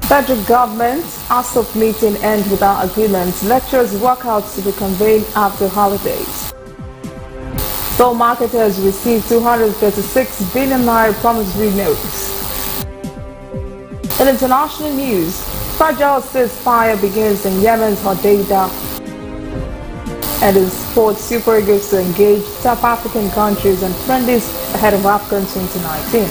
Federal government ASUP meeting ends without agreement. Lecturers' workouts to be convened after holidays. Store marketers received 236 billion naira promissory notes. In international news, fragile ceasefire begins in Yemen's Hodeida. And in sports, Super Eagles to engage top African countries and friendlies ahead of AFCON 2019.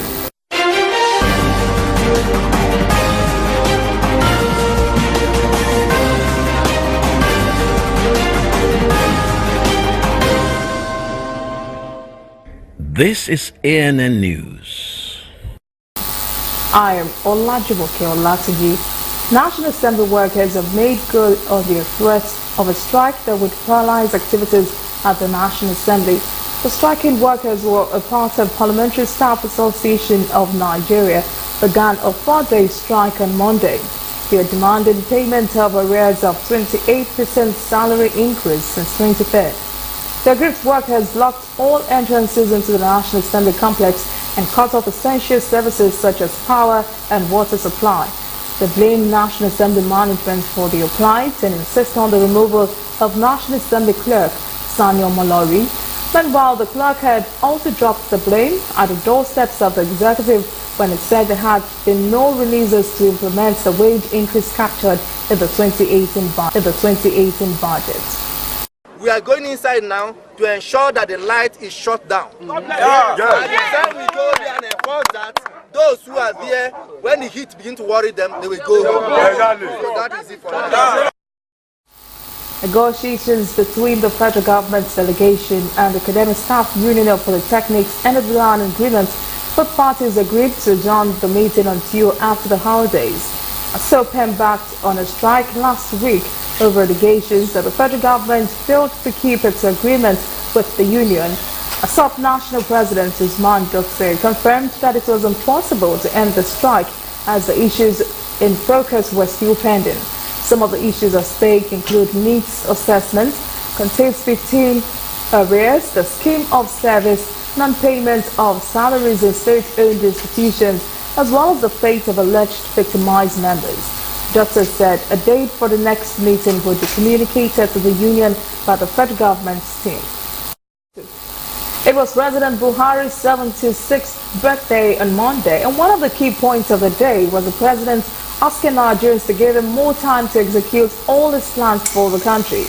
This is ANN News. I am Olajumoke Olatuji. National Assembly workers have made good of their threats of a strike that would paralyze activities at the National Assembly. The striking workers were a part of Parliamentary Staff Association of Nigeria, began a 4-day strike on Monday. They are demanding payment of arrears of 28% salary increase since 2010. The aggrieved workers blocked all entrances into the National Assembly complex and cut off essential services such as power and water supply. They blame National Assembly management for their plight and insist on the removal of National Assembly clerk Sanyo Mallory. Meanwhile, the clerk had also dropped the blame at the doorsteps of the executive when it said there had been no releases to implement the wage increase captured in the 2018 budget. We are going inside now to ensure that the light is shut down. By the time we go there and enforce that, those who are there, when the heat begins to worry them, they will go home. So that is it for now. Negotiations between the federal government's delegation and the Academic Staff Union of Polytechnics ended without an agreement. Both parties agreed to adjourn the meeting until after the holidays. ASUP embarked on a strike last week over allegations that the federal government failed to keep its agreement with the union. ASUP National President Usman Dokse confirmed that it was impossible to end the strike as the issues in focus were still pending. Some of the issues at stake include needs assessment, contains 15 arrears, the scheme of service, non-payment of salaries in state-owned institutions, as well as the fate of alleged victimized members. Doctor said a date for the next meeting would be communicated to the union by the federal government's team. It was President Buhari's 76th birthday on Monday, and one of the key points of the day was the president asking Nigerians to give him more time to execute all his plans for the country.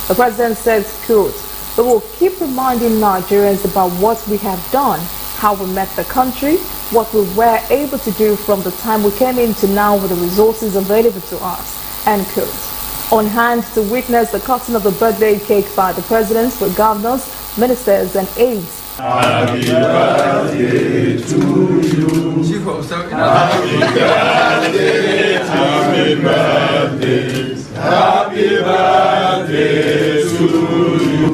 The president said, quote, "We will keep reminding Nigerians about what we have done, how we met the country, what we were able to do from the time we came in to now with the resources available to us," end quote. On hand to witness the cutting of the birthday cake by the president were governors, ministers and aides. Happy birthday to you. Happy birthday, happy birthday, happy birthday to you.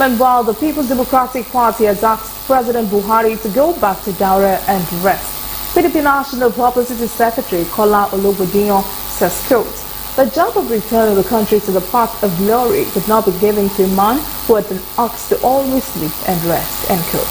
Meanwhile, the People's Democratic Party has asked President Buhari to go back to Daura and rest. PDP National Publicity Secretary Kola Ologbondiyan says, quote, "The job of returning the country to the path of glory could not be given to a man who had been asked to always sleep and rest," end quote.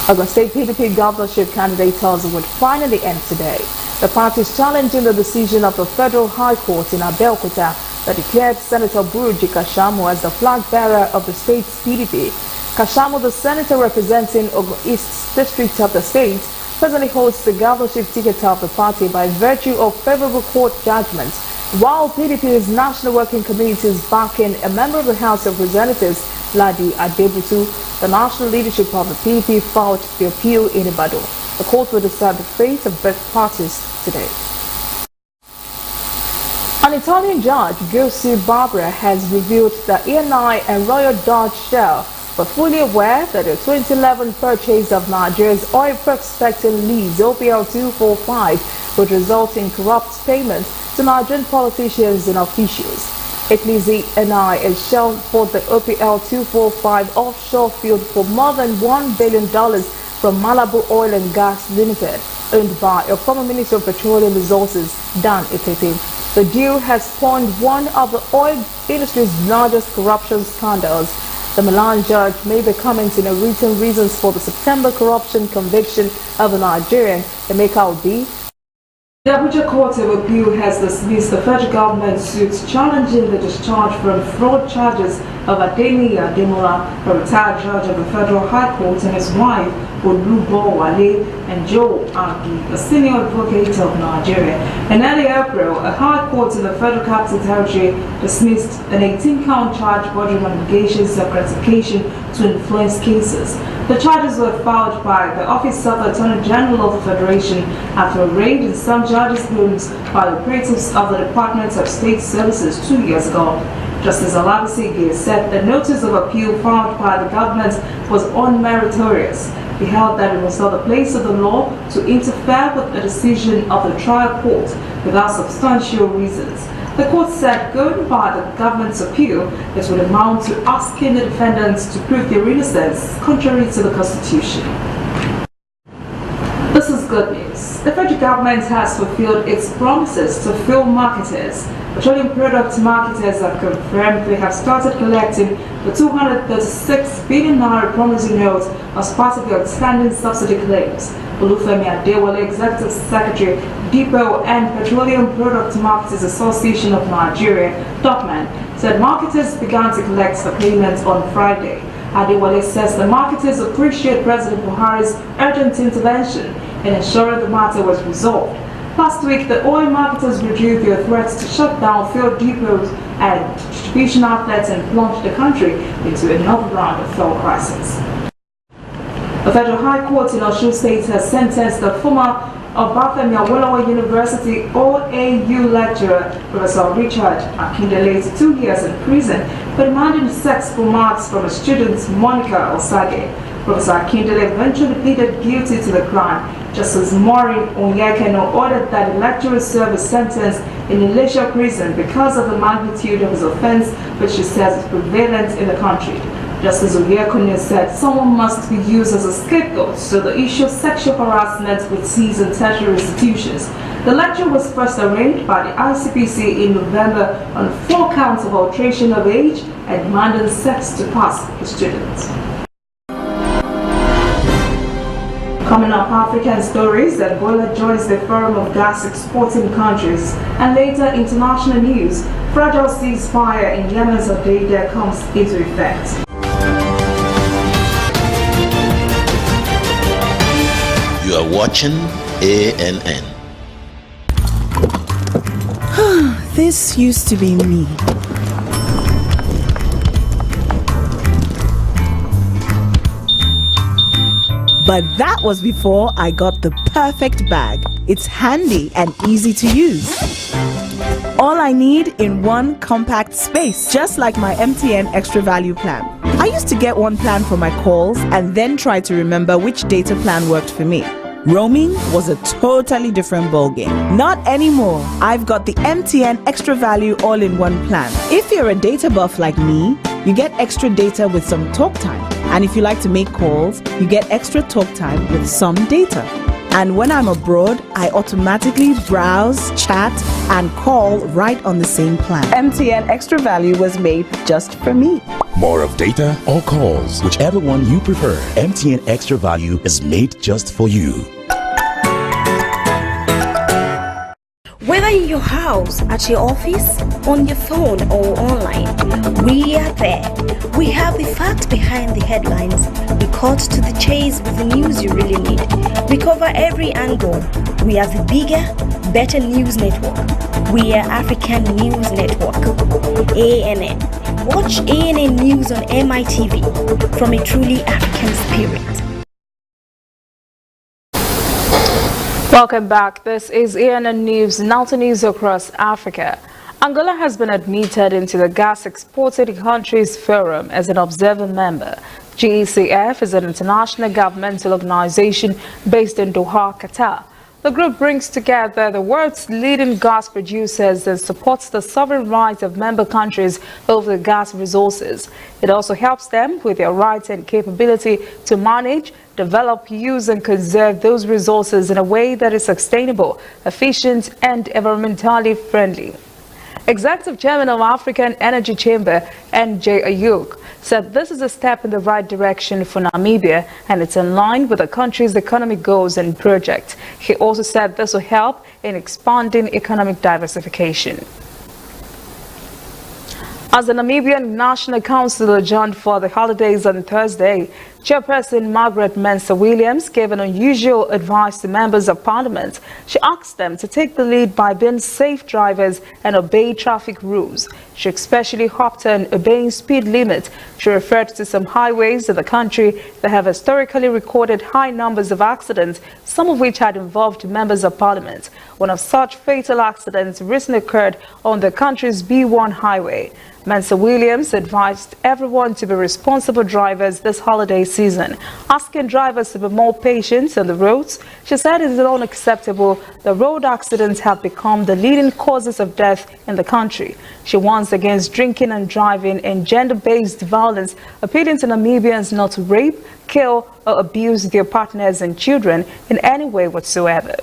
Ogun State PDP governorship candidate tells would finally end today. The party is challenging the decision of the Federal High Court in Abeokuta that declared Senator Buruji Kashamu as the flag bearer of the state's PDP. Kashamu, the senator representing Ogun East District of the state, presently holds the governorship ticket of the party by virtue of favorable court judgment, while PDP's National Working Committee is backing a member of the House of Representatives, Ladi Adebutu. The national leadership of the PDP filed the appeal in Ibadan. The court will decide the fate of both parties today. An Italian judge, Giuseppe Barbara, has revealed that ENI and Royal Dutch Shell were fully aware that the 2011 purchase of Nigeria's oil prospecting lease OPL 245 would result in corrupt payments to Nigerian politicians and officials. Italy's ENI and Shell bought the OPL 245 offshore field for more than $1 billion from Malabu Oil and Gas Limited, owned by a former Minister of Petroleum Resources, Dan Etete. The deal has spawned one of the oil industry's largest corruption scandals. The Milan judge made the comments in a written reasons for the September corruption conviction of the Nigerian Emeka Obi. The Abuja Court of Appeal has dismissed the federal government suits challenging the discharge from fraud charges of Adeni Ademola, a retired judge of the Federal High Court, and his wife, Olubo Wale, and Joe Agi, a senior advocate of Nigeria. In early April, a high court in the Federal Capital Territory dismissed an 18-count charge bordering on allegations of gratification to influence cases. The charges were filed by the Office of the Attorney General of the Federation after a raid in some judges' homes by operatives of the Department of State Services 2 years ago. Justice Alabisi said the notice of appeal filed by the government was unmeritorious. He held that it was not the place of the law to interfere with the decision of the trial court without substantial reasons. The court said going by the government's appeal, this would amount to asking the defendants to prove their innocence contrary to the Constitution. This is good news. The federal government has fulfilled its promises to film marketers. Petroleum product marketers have confirmed they have started collecting the 236 billion naira promissory notes as part of the outstanding subsidy claims. Olufemi Adewale, Executive Secretary, Depot and Petroleum Product Marketers Association of Nigeria, DOCMAN, said marketers began to collect the payments on Friday. Adewale says the marketers appreciate President Buhari's urgent intervention in ensuring the matter was resolved. Last week, the oil marketers withdrew their threats to shut down fuel depots and distribution outlets and plunge the country into another round of fuel crisis. The Federal High Court in Osun State has sentenced the former Obafemi Awolowo University OAU lecturer, Professor Richard Akindele, to 2 years in prison for demanding sex for marks from a student, Monica Osage. Professor Akindele eventually pleaded guilty to the crime. Justice Maureen Onyekeno ordered that the lecturer serve a sentence in Elisha prison because of the magnitude of his offense, which she says is prevalent in the country. Justice Onyekeno said someone must be used as a scapegoat, so the issue of sexual harassment would cease in tertiary institutions. The lecturer was first arraigned by the ICPC in November on 4 counts of alteration of age and demanding sex to pass the students. Coming up, African stories, Ebola joins the Forum of Gas Exporting Countries, and later international news, fragile ceasefire in Yemen's Hodeida comes into effect. You are watching ANN. This used to be me. But that was before I got the perfect bag. It's handy and easy to use. All I need in one compact space, just like my MTN Extra Value plan. I used to get one plan for my calls and then try to remember which data plan worked for me. Roaming was a totally different ballgame. Not anymore. I've got the MTN Extra Value all-in-one plan. If you're a data buff like me, you get extra data with some talk time. And if you like to make calls, you get extra talk time with some data. And when I'm abroad, I automatically browse, chat, and call right on the same plan. MTN Extra Value was made just for me. More of data or calls, whichever one you prefer. MTN Extra Value is made just for you. Whether in your house, at your office, on your phone or online, we are there. We have the facts behind the headlines. We cut to the chase with the news you really need. We cover every angle. We are the bigger, better news network. We are African News Network. ANN. Watch ANN News on MITV from a truly African spirit. Welcome back. This is ANN News, now to news across Africa. Angola has been admitted into the Gas Exporting Countries Forum as an observer member. GECF is an international governmental organization based in Doha, Qatar. The group brings together the world's leading gas producers and supports the sovereign rights of member countries over the gas resources. It also helps them with their rights and capability to manage, develop, use and conserve those resources in a way that is sustainable, efficient and environmentally friendly. Executive Chairman of African Energy Chamber, N.J. Ayuk, said this is a step in the right direction for Namibia and it's in line with the country's economic goals and projects. He also said this will help in expanding economic diversification. As the Namibian National Council adjourned for the holidays on Thursday, Chairperson Margaret Mensah Williams gave an unusual advice to members of parliament. She asked them to take the lead by being safe drivers and obey traffic rules. She especially hopped on obeying speed limits. She referred to some highways in the country that have historically recorded high numbers of accidents, some of which had involved members of parliament. One of such fatal accidents recently occurred on the country's B1 highway. Mensah Williams advised everyone to be responsible drivers this holiday season, asking drivers to be more patient on the roads. She said it is unacceptable that road accidents have become the leading causes of death in the country. She warns against drinking and driving and gender-based violence, appealing to Namibians not to rape, kill or abuse their partners and children in any way whatsoever.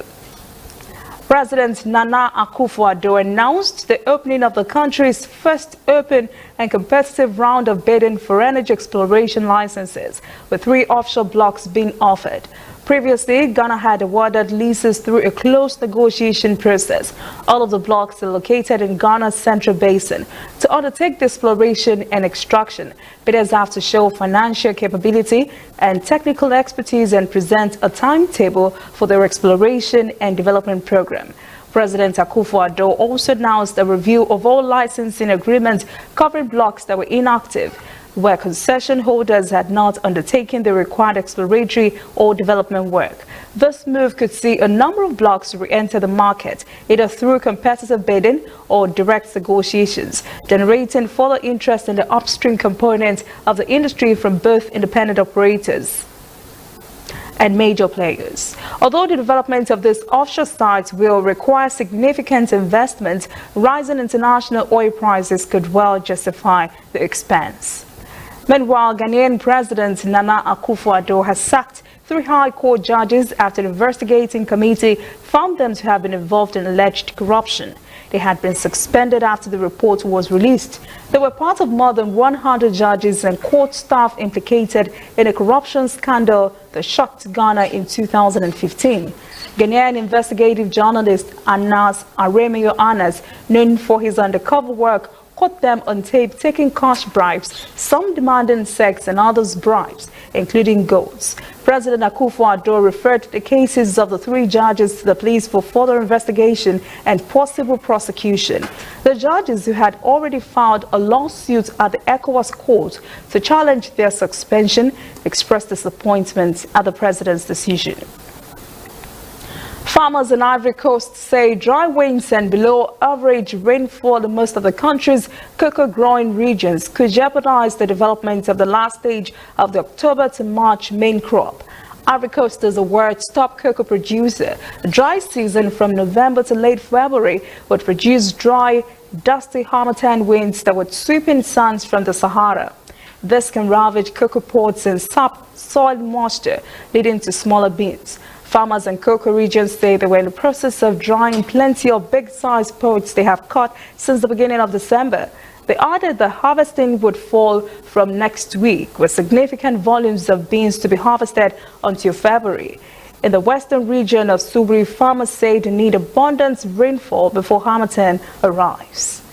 President Nana Akufo-Addo announced the opening of the country's first open and competitive round of bidding for energy exploration licenses, with 3 offshore blocks being offered. Previously, Ghana had awarded leases through a closed negotiation process. All of the blocks are located in Ghana's Central Basin. To undertake the exploration and extraction, bidders have to show financial capability and technical expertise and present a timetable for their exploration and development program. President Akufo-Addo also announced a review of all licensing agreements covering blocks that were inactive, where concession holders had not undertaken the required exploratory or development work. This move could see a number of blocks re-enter the market, either through competitive bidding or direct negotiations, generating further interest in the upstream component of the industry from both independent operators and major players. Although the development of this offshore site will require significant investment, rising international oil prices could well justify the expense. Meanwhile, Ghanaian President Nana Akufo-Addo has sacked 3 High Court judges after the investigating committee found them to have been involved in alleged corruption. They had been suspended after the report was released. They were part of more than 100 judges and court staff implicated in a corruption scandal that shocked Ghana in 2015. Ghanaian investigative journalist Anas Aremio Anas, known for his undercover work, caught them on tape taking cash bribes, some demanding sex and others bribes, including goats. President Akufo-Addo referred the cases of the 3 judges to the police for further investigation and possible prosecution. The judges, who had already filed a lawsuit at the ECOWAS court to challenge their suspension, expressed disappointment at the president's decision. Farmers in Ivory Coast say dry winds and below average rainfall in most of the country's cocoa growing regions could jeopardize the development of the last stage of the October to March main crop. Ivory Coast is a world-top cocoa producer. The dry season from November to late February would produce dry, dusty Harmattan winds that would sweep in sands from the Sahara. This can ravage cocoa pods and sap soil moisture, leading to smaller beans. Farmers in cocoa regions say they were in the process of drying plenty of big-sized pods they have caught since the beginning of December. They added that harvesting would fall from next week, with significant volumes of beans to be harvested until February. In the western region of Subri, farmers say they need abundant rainfall before Harmattan arrives.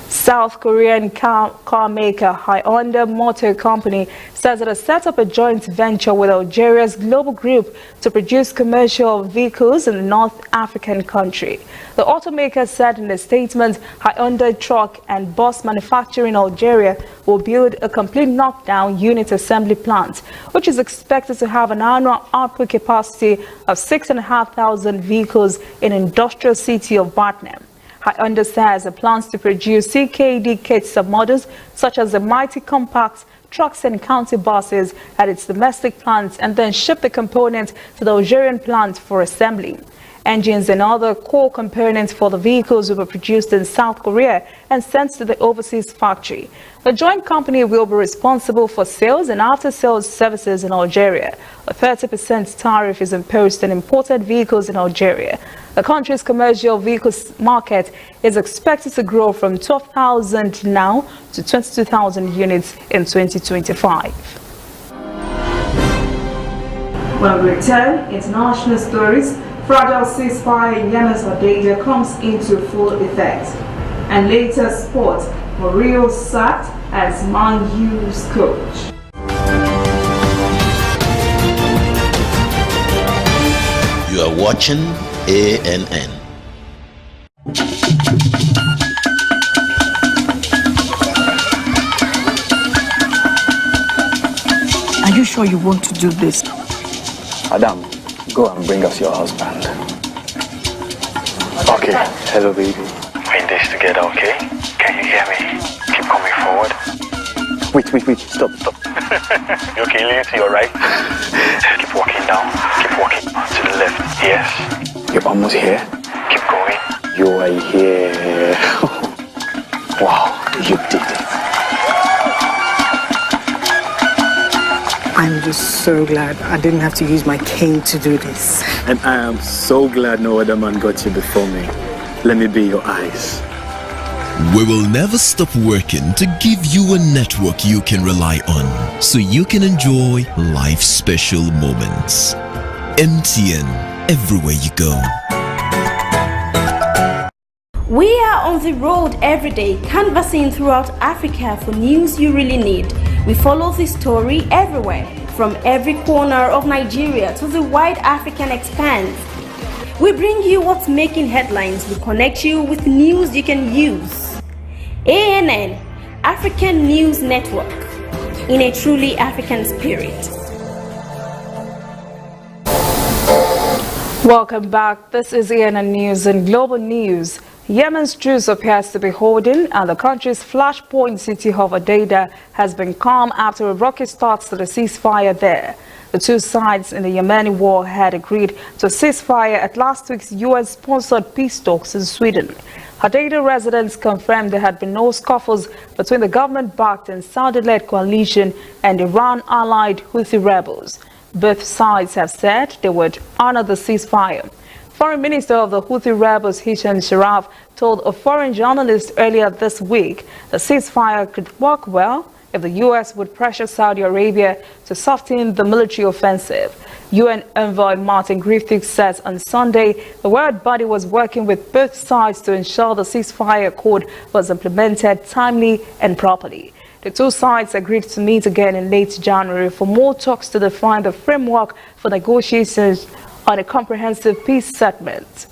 South Korean car maker Hyundai Motor Company says it has set up a joint venture with Algeria's Global Group to produce commercial vehicles in the North African country. The automaker said in a statement Hyundai truck and bus manufacturer in Algeria will build a complete knockdown unit assembly plant, which is expected to have an annual output capacity of 6,500 vehicles in industrial city of Batnam. Hyundai says it plans to produce CKD kit submodels such as the Mighty Compact, trucks and county buses at its domestic plants and then ship the components to the Algerian plant for assembly. Engines and other core components for the vehicles will be produced in South Korea and sent to the overseas factory. The joint company will be responsible for sales and after-sales services in Algeria. A 30% tariff is imposed on imported vehicles in Algeria. The country's commercial vehicles market is expected to grow from 12,000 now to 22,000 units in 2025. When we return, international stories, fragile ceasefire in Yemen's Hodeida comes into full effect. And later sports, Mourinho sacked as Man U's coach. You are watching ANN. Are you sure you want to do this? Adam, go and bring us your husband. Okay, hello baby. We're in this together, okay? Can you hear me? Keep coming forward. Wait, stop. You okay, lean to your right. Keep walking down. Keep walking to the left. Yes. You're almost here. Keep going. You are here. Wow, you did it. I'm just so glad I didn't have to use my cane to do this. And I am so glad no other man got you before me. Let me be your eyes. We will never stop working to give you a network you can rely on so you can enjoy life's special moments. MTN, everywhere you go. We are on the road every day, canvassing throughout Africa for news you really need. We follow this story everywhere, from every corner of Nigeria to the wide African expanse. We bring you what's making headlines. We connect you with news you can use. ANN, African News Network, in a truly African spirit. Welcome back. This is ANN News and Global News. Yemen's truce appears to be holding, and the country's flashpoint city of Hodeida has been calm after a rocky start to the ceasefire there. The two sides in the Yemeni war had agreed to a ceasefire at last week's US-sponsored peace talks in Sweden. Hodeida residents confirmed there had been no scuffles between the government-backed and Saudi-led coalition and Iran-allied Houthi rebels. Both sides have said they would honor the ceasefire. Foreign Minister of the Houthi rebels Hisham Sharaf told a foreign journalist earlier this week the ceasefire could work well if the U.S. would pressure Saudi Arabia to soften the military offensive. UN envoy Martin Griffiths says on Sunday the world body was working with both sides to ensure the ceasefire accord was implemented timely and properly. The two sides agreed to meet again in late January for more talks to define the framework for negotiations on a comprehensive peace settlement.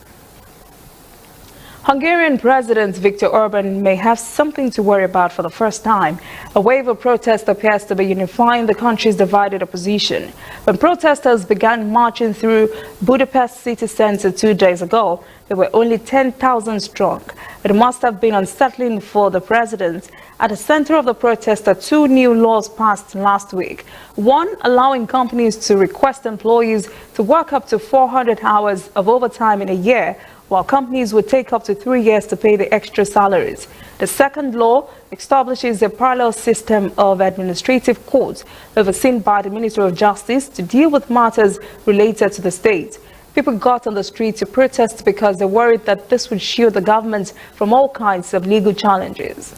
Hungarian President Viktor Orban may have something to worry about for the first time. A wave of protest appears to be unifying the country's divided opposition. When protesters began marching through Budapest city centre 2 days ago, they were only 10,000 strong. It must have been unsettling for the president. At the center of the protest are two new laws passed last week. One allowing companies to request employees to work up to 400 hours of overtime in a year, while companies would take up to 3 years to pay the extra salaries. The second law establishes a parallel system of administrative courts overseen by the Ministry of Justice to deal with matters related to the state. People got on the street to protest because they worried that this would shield the government from all kinds of legal challenges.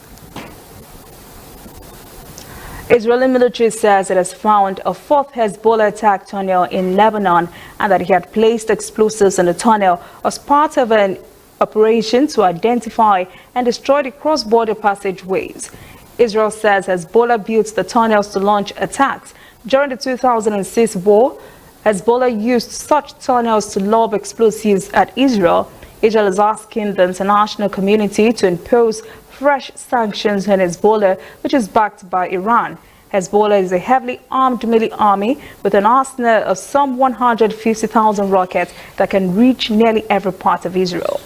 Israeli military says it has found a fourth Hezbollah attack tunnel in Lebanon and that it had placed explosives in the tunnel as part of an operation to identify and destroy the cross-border passageways. Israel says Hezbollah built the tunnels to launch attacks. During the 2006 war, Hezbollah used such tunnels to lob explosives at Israel. Israel is asking the international community to impose fresh sanctions on Hezbollah, which is backed by Iran. Hezbollah is a heavily armed military army with an arsenal of some 150,000 rockets that can reach nearly every part of Israel.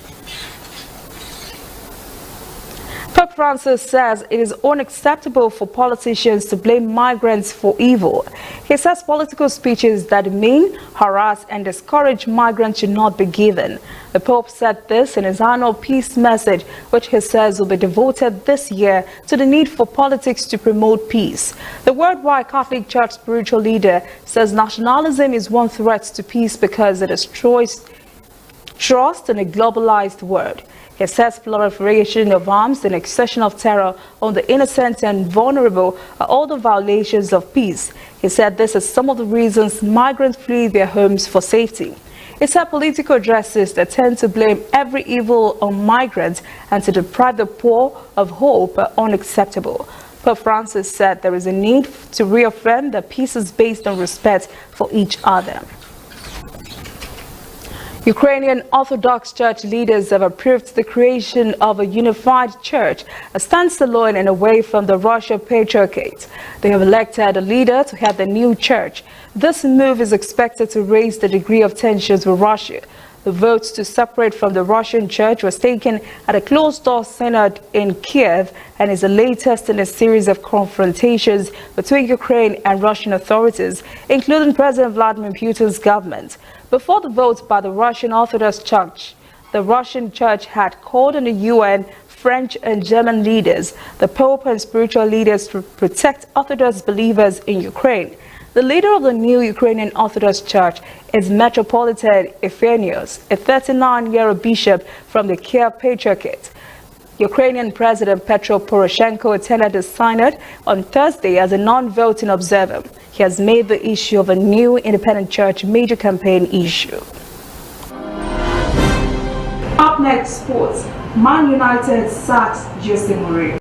Pope Pope Francis says it is unacceptable for politicians to blame migrants for evil. He says political speeches that demean, harass and discourage migrants should not be given. The Pope said this in his annual peace message, which he says will be devoted this year to the need for politics to promote peace. The worldwide Catholic Church spiritual leader says nationalism is one threat to peace because it destroys trust in a globalized world. He says proliferation of arms and accession of terror on the innocent and vulnerable are all the violations of peace. He said this is some of the reasons migrants flee their homes for safety. He said political addresses that tend to blame every evil on migrants and to deprive the poor of hope are unacceptable. Pope Francis said there is a need to reaffirm that peace is based on respect for each other. Ukrainian Orthodox Church leaders have approved the creation of a unified church, a stance alone and away from the Russian Patriarchate. They have elected a leader to head the new church. This move is expected to raise the degree of tensions with Russia. The vote to separate from the Russian church was taken at a closed-door synod in Kiev and is the latest in a series of confrontations between Ukraine and Russian authorities, including President Vladimir Putin's government. Before the vote by the Russian Orthodox Church, the Russian church had called on the UN, French and German leaders, the Pope and spiritual leaders to protect Orthodox believers in Ukraine. The leader of the new Ukrainian Orthodox Church is Metropolitan Ephanios, a 39-year-old bishop from the Kiev Patriarchate. Ukrainian President Petro Poroshenko attended the synod on Thursday as a non-voting observer. He has made the issue of a new independent church major campaign issue. Up next, sports. Man United sacks Jose Mourinho.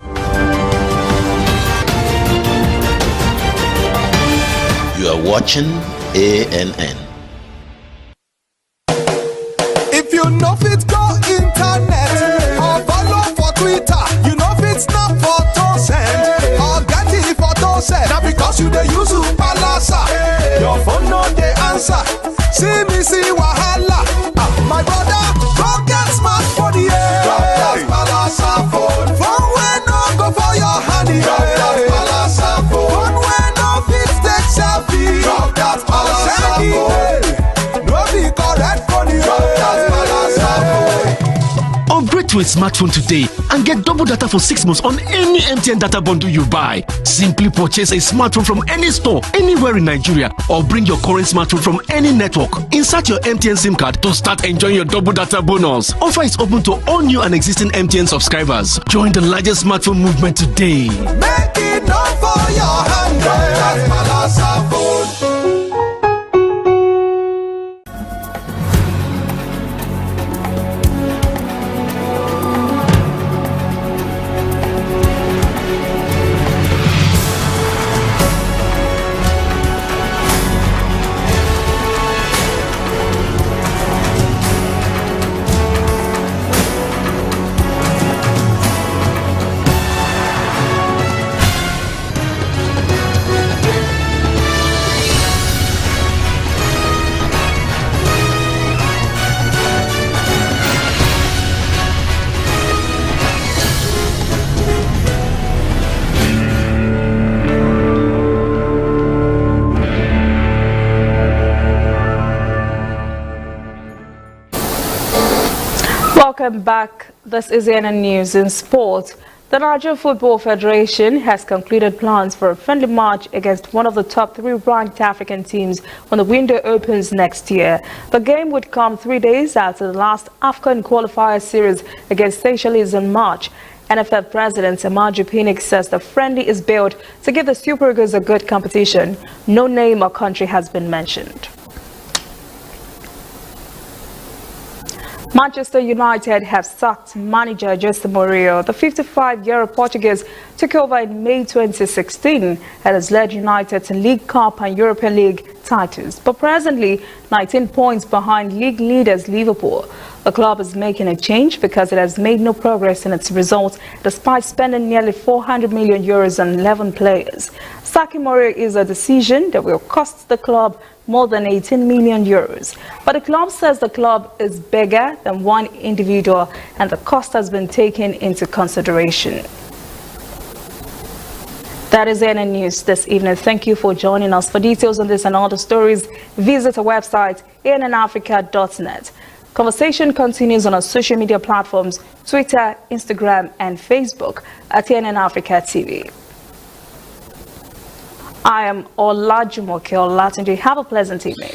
You are watching ANN. If you know fit go internet or follow for Twitter, you know fit snap photo send or get it photo send. Now because you dey use Palasa, your phone no dey answer. See me see wahala. My brother, go get smartphone, yeah. Drop that Palasa phone. Phone wey no go for your hand, yeah. Drop that Palasa phone. Phone wey no fit take selfie. Drop that Palasa phone. No be correct phone, yeah. Drop that Palasa phone. Upgrade to a smartphone today and get double data for 6 months on any MTN data bundle you buy. Simply purchase a smartphone from any store, anywhere in Nigeria, or bring your current smartphone from any network. Insert your MTN SIM card to start enjoying your double data bonus. Offer is open to all new and existing MTN subscribers. Join the largest smartphone movement today. Make it not for your hand, that's Palasa phone. Welcome back. This is ANN News in Sport. The Nigerian Football Federation has concluded plans for a friendly match against one of the top 3 ranked African teams when the window opens next year. The game would come 3 days after the last AFCON qualifier series against Seychelles in March. NFF President Amaju Pinnick says the friendly is built to give the Super Eagles a good competition. No name or country has been mentioned. Manchester United have sacked manager Jose Mourinho. The 55-year-old Portuguese took over in May 2016 and has led United to League Cup and European League titles, but presently 19 points behind league leaders Liverpool. The club is making a change because it has made no progress in its results despite spending nearly 400 million euros on 11 players. Sacking Mourinho is a decision that will cost the club more than 18 million euros. But the club says the club is bigger than one individual and the cost has been taken into consideration. That is ANN News this evening. Thank you for joining us. For details on this and other stories, visit our website, annafrica.net. Conversation continues on our social media platforms, Twitter, Instagram, and Facebook at ANN Africa TV. I am Olajumoke Olatunji. Have a pleasant evening.